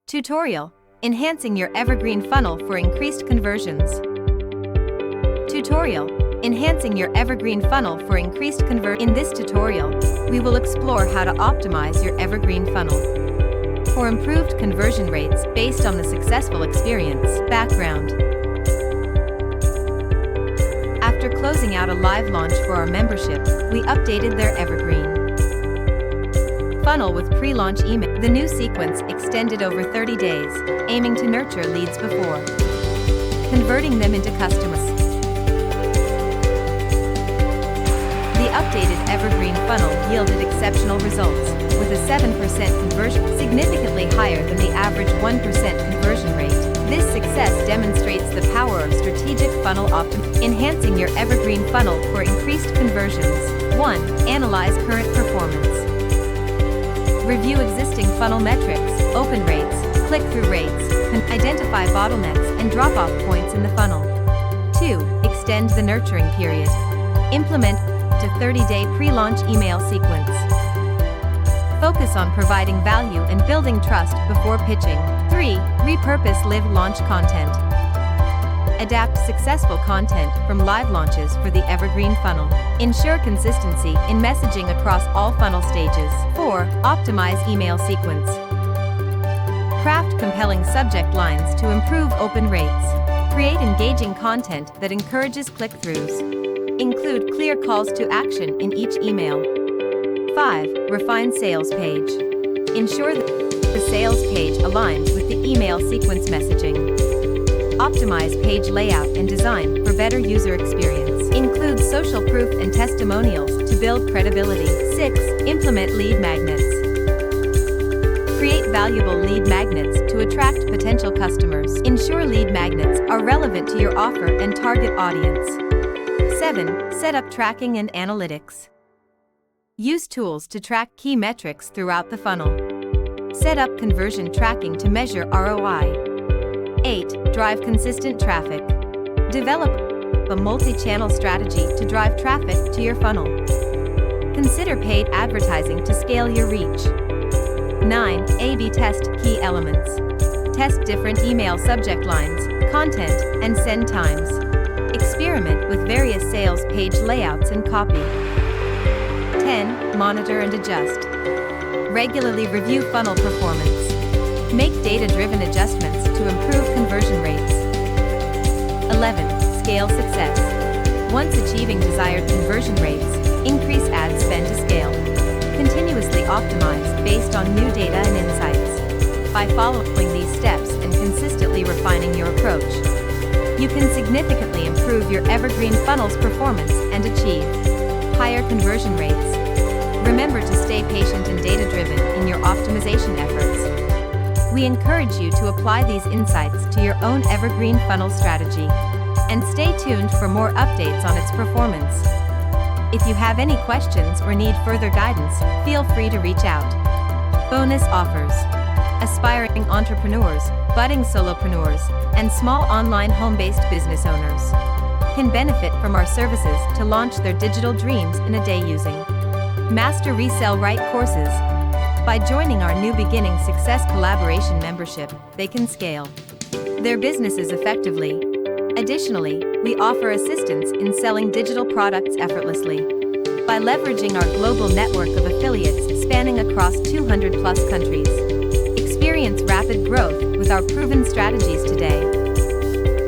Tutorial: Enhancing your Evergreen funnel for increased conversions. Tutorial: Enhancing your Evergreen funnel for increased conversions. In this tutorial, we will explore how to optimize your Evergreen funnel for improved conversion rates based on the successful experience. Background: After closing out a live launch for our membership, we updated their Evergreen funnel with pre-launch email. The new sequence extended over 30 days, aiming to nurture leads before converting them into customers. The updated Evergreen funnel yielded exceptional results, with a 7% conversion, significantly higher than the average 1% conversion rate. This success demonstrates the power of strategic funnel optimization. Enhancing your Evergreen funnel for increased conversions. 1. Analyze current performance. Review existing funnel metrics, open rates, click-through rates, and identify bottlenecks and drop-off points in the funnel. 2. Extend the nurturing period. Implement a 30-day pre-launch email sequence. Focus on providing value and building trust before pitching. 3. Repurpose live launch content. Adapt successful content from live launches for the Evergreen funnel. Ensure consistency in messaging across all funnel stages. 4. Optimize email sequence. Craft compelling subject lines to improve open rates. Create engaging content that encourages click-throughs. Include clear calls to action in each email. 5. Refine sales page. Ensure that the sales page aligns with the email sequence messaging. Optimize page layout and design for better user experience. Include social proof and testimonials to build credibility. 6. Implement lead magnets. Create valuable lead magnets to attract potential customers. Ensure lead magnets are relevant to your offer and target audience. 7. Set up tracking and analytics. Use tools to track key metrics throughout the funnel. Set up conversion tracking to measure ROI. 8. Drive consistent traffic. Develop a multi-channel strategy to drive traffic to your funnel. Consider paid advertising to scale your reach. 9. A/B test key elements. Test different email subject lines, content, and send times. Experiment with various sales page layouts and copy. 10. Monitor and adjust. Regularly review funnel performance. Make data-driven adjustments to improve conversion rates. 11. Scale success. Once achieving desired conversion rates, increase ad spend to scale. Continuously optimize based on new data and insights. By following these steps and consistently refining your approach, you can significantly improve your Evergreen funnel's performance and achieve higher conversion rates. Remember to stay patient and data-driven in your optimization efforts. We encourage you to apply these insights to your own Evergreen funnel strategy. And stay tuned for more updates on its performance. If you have any questions or need further guidance, feel free to reach out. Bonus offers. Aspiring entrepreneurs, budding solopreneurs, and small online home-based business owners can benefit from our services to launch their digital dreams in a day using Master Resell Right courses. By joining our New Beginning Success Collaboration membership, they can scale their businesses effectively. Additionally, we offer assistance in selling digital products effortlessly. By leveraging our global network of affiliates spanning across 200+ countries. Experience rapid growth with our proven strategies today.